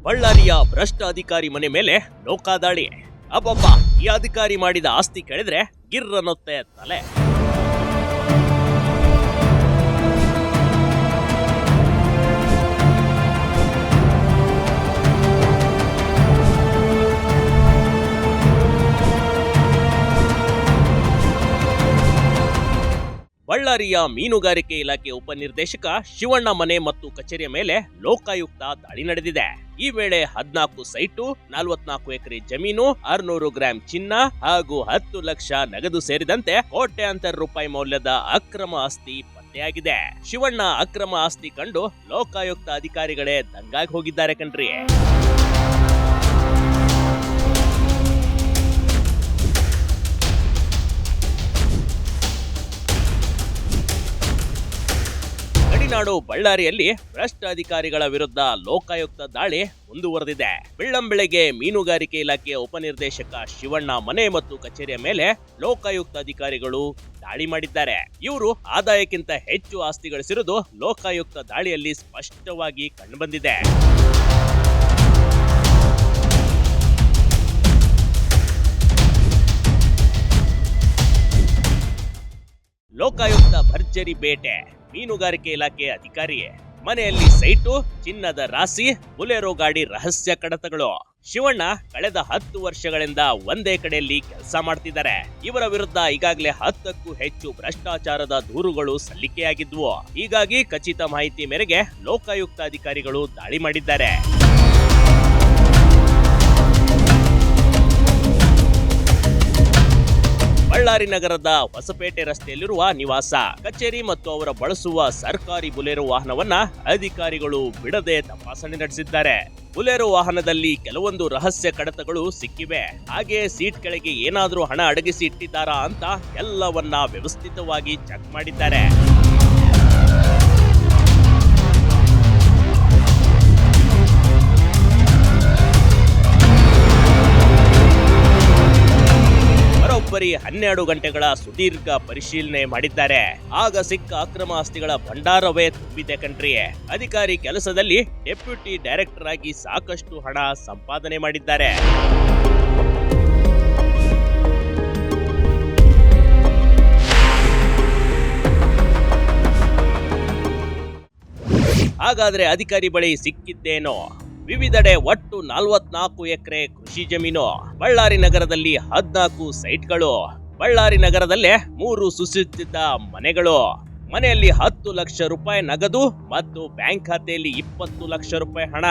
ಬಳ್ಳಾರಿಯ ಭ್ರಷ್ಟ ಅಧಿಕಾರಿ ಮನೆ ಮೇಲೆ ಲೋಕಾದಾಳಿ. ಅಬ್ಬಬ್ಬ, ಈ ಅಧಿಕಾರಿ ಮಾಡಿದ ಆಸ್ತಿ ಕೇಳಿದ್ರೆ ಗಿರ್ರನ್ನುತ್ತೆ ತಲೆ. ಬಳ್ಳಾರಿಯ ಮೀನುಗಾರಿಕೆ ಇಲಾಖೆ ಉಪನಿರ್ದೇಶಕ ಶಿವಣ್ಣ ಮನೆ ಮತ್ತು ಕಚೇರಿಯ ಮೇಲೆ ಲೋಕಾಯುಕ್ತ ದಾಳಿ ನಡೆದಿದೆ. ಈ ವೇಳೆ 14 ಸೈಟು, 44 ಎಕರೆ ಜಮೀನು, 600 ಗ್ರಾಂ ಚಿನ್ನ ಹಾಗೂ 10 ಲಕ್ಷ ನಗದು ಸೇರಿದಂತೆ ಕೋಟ್ಯಾಂತರ ರೂಪಾಯಿ ಮೌಲ್ಯದ ಅಕ್ರಮ ಆಸ್ತಿ ಪತ್ತೆಯಾಗಿದೆ. ಶಿವಣ್ಣ ಅಕ್ರಮ ಆಸ್ತಿ ಕಂಡು ಲೋಕಾಯುಕ್ತ ಅಧಿಕಾರಿಗಳೇ ದಂಗಾಗಿ ಹೋಗಿದ್ದಾರೆ ಕಣ್ರಿ. ಗಡಿನಾಡು ಬಳ್ಳಾರಿಯಲ್ಲಿ ಭ್ರಷ್ಟ ಅಧಿಕಾರಿಗಳ ವಿರುದ್ಧ ಲೋಕಾಯುಕ್ತ ದಾಳಿ ಮುಂದುವರೆದಿದೆ. ಬೆಳ್ಳಂಬೆಳಗ್ಗೆ ಮೀನುಗಾರಿಕೆ ಇಲಾಖೆಯ ಉಪನಿರ್ದೇಶಕ ಶಿವಣ್ಣ ಮನೆ ಮತ್ತು ಕಚೇರಿಯ ಮೇಲೆ ಲೋಕಾಯುಕ್ತ ಅಧಿಕಾರಿಗಳು ದಾಳಿ ಮಾಡಿದ್ದಾರೆ. ಇವರು ಆದಾಯಕ್ಕಿಂತ ಹೆಚ್ಚು ಆಸ್ತಿ ಗಳಿಸಿರುವುದು ಲೋಕಾಯುಕ್ತ ದಾಳಿಯಲ್ಲಿ ಸ್ಪಷ್ಟವಾಗಿ ಕಂಡುಬಂದಿದೆ. ಲೋಕಾಯುಕ್ತ ಭರ್ಜರಿ ಬೇಟೆ. ಮೀನುಗಾರಿಕೆ ಇಲಾಖೆ ಅಧಿಕಾರಿ ಮನೆಯಲ್ಲಿ ಸೈಟು, ಚಿನ್ನದ ರಾಶಿ, ಬುಲೆರೋ ಗಾಡಿ ರಹಸ್ಯ ಕಡತಗಳು. ಶಿವಣ್ಣ ಕಳೆದ 10 ವರ್ಷಗಳಿಂದ ಒಂದೇ ಕಡೆಯಲ್ಲಿ ಕೆಲಸ ಮಾಡ್ತಿದ್ದಾರೆ. ಇವರ ವಿರುದ್ಧ ಈಗಾಗಲೇ 10ಕ್ಕೂ ಹೆಚ್ಚು ಭ್ರಷ್ಟಾಚಾರದ ದೂರುಗಳು ಸಲ್ಲಿಕೆಯಾಗಿದ್ವು. ಹೀಗಾಗಿ ಖಚಿತ ಮಾಹಿತಿ ಮೇರೆಗೆ ಲೋಕಾಯುಕ್ತ ಅಧಿಕಾರಿಗಳು ದಾಳಿ ಮಾಡಿದ್ದಾರೆ. ಬಳ್ಳಾರಿ ನಗರದ ಹೊಸಪೇಟೆ ರಸ್ತೆಯಲ್ಲಿರುವ ನಿವಾಸ, ಕಚೇರಿ ಮತ್ತು ಅವರ ಬಳಸುವ ಸರ್ಕಾರಿ ಬುಲೆರೋ ವಾಹನವನ್ನ ಅಧಿಕಾರಿಗಳು ಬಿಡದೆ ತಪಾಸಣೆ ನಡೆಸಿದ್ದಾರೆ. ಬುಲೆರೋ ವಾಹನದಲ್ಲಿ ಕೆಲವೊಂದು ರಹಸ್ಯ ಕಡತಗಳು ಸಿಕ್ಕಿವೆ. ಹಾಗೆ ಸೀಟ್ ಕೆಳಗೆ ಏನಾದ್ರೂ ಹಣ ಅಡಗಿಸಿ ಇಟ್ಟಿದ್ದಾರಾ ಅಂತ ಎಲ್ಲವನ್ನ ವ್ಯವಸ್ಥಿತವಾಗಿ ಚೆಕ್ ಮಾಡಿದ್ದಾರೆ. ಬರೀ 12 ಗಂಟೆಗಳ ಸುದೀರ್ಘ ಪರಿಶೀಲನೆ ಮಾಡಿದ್ದಾರೆ. ಆಗ ಸಿಕ್ಕ ಅಕ್ರಮ ಆಸ್ತಿಗಳ ಭಂಡಾರವೇ ತುಂಬಿದೆ ಕಣ್ರಿ. ಅಧಿಕಾರಿ ಕೆಲಸದಲ್ಲಿ ಡೆಪ್ಯೂಟಿ ಡೈರೆಕ್ಟರ್ ಆಗಿ ಸಾಕಷ್ಟು ಹಣ ಸಂಪಾದನೆ ಮಾಡಿದ್ದಾರೆ. ಹಾಗಾದ್ರೆ ಅಧಿಕಾರಿ ಬಳಿ ಸಿಕ್ಕಿದ್ದೇನೋ? ವಿವಿಧೆಡೆ ಒಟ್ಟು 44 ಎಕರೆ ಕೃಷಿ ಜಮೀನು, ಬಳ್ಳಾರಿ ನಗರದಲ್ಲಿ 14 ಸೈಟ್ಗಳು, ಬಳ್ಳಾರಿ ನಗರದಲ್ಲೇ 3 ಸುಸಜ್ಜಿತ ಮನೆಗಳು, ಮನೆಯಲ್ಲಿ 10 ಲಕ್ಷ ರೂಪಾಯಿ ನಗದು ಮತ್ತು ಬ್ಯಾಂಕ್ ಖಾತೆಯಲ್ಲಿ 20 ಲಕ್ಷ ರೂಪಾಯಿ ಹಣ,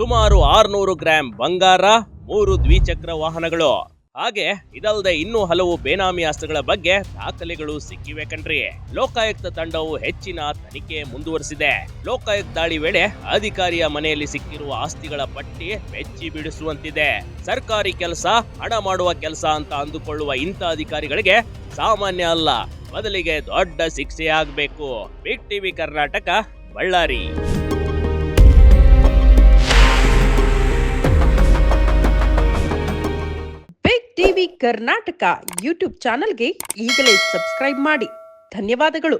ಸುಮಾರು 600 ಗ್ರಾಂ ಬಂಗಾರ, 3 ದ್ವಿಚಕ್ರ ವಾಹನಗಳು. ಹಾಗೆ ಇದಲ್ಲದೆ ಇನ್ನೂ ಹಲವು ಬೇನಾಮಿ ಆಸ್ತಿಗಳ ಬಗ್ಗೆ ದಾಖಲೆಗಳು ಸಿಕ್ಕಿವೆ ಕಣ್ರಿ. ಲೋಕಾಯುಕ್ತ ತಂಡವು ಹೆಚ್ಚಿನ ತನಿಖೆ ಮುಂದುವರೆಸಿದೆ. ಲೋಕಾಯುಕ್ತ ದಾಳಿ ವೇಳೆ ಅಧಿಕಾರಿಯ ಮನೆಯಲ್ಲಿ ಸಿಕ್ಕಿರುವ ಆಸ್ತಿಗಳ ಪಟ್ಟಿ ಬೆಚ್ಚಿ ಬಿಡಿಸುವಂತಿದೆ. ಸರ್ಕಾರಿ ಕೆಲಸ, ಹಣ ಮಾಡುವ ಕೆಲಸ ಅಂತ ಅಂದುಕೊಳ್ಳುವ ಇಂಥ ಅಧಿಕಾರಿಗಳಿಗೆ ಸಾಮಾನ್ಯ ಅಲ್ಲ, ಬದಲಿಗೆ ದೊಡ್ಡ ಶಿಕ್ಷೆ ಆಗಬೇಕು. Big TV Karnataka, Ballari. TV Karnataka YouTube ಚಾನೆಲ್ಗೆ ಈಗಲೇ ಸಬ್ಸ್ಕ್ರೈಬ್ ಮಾಡಿ. ಧನ್ಯವಾದಗಳು.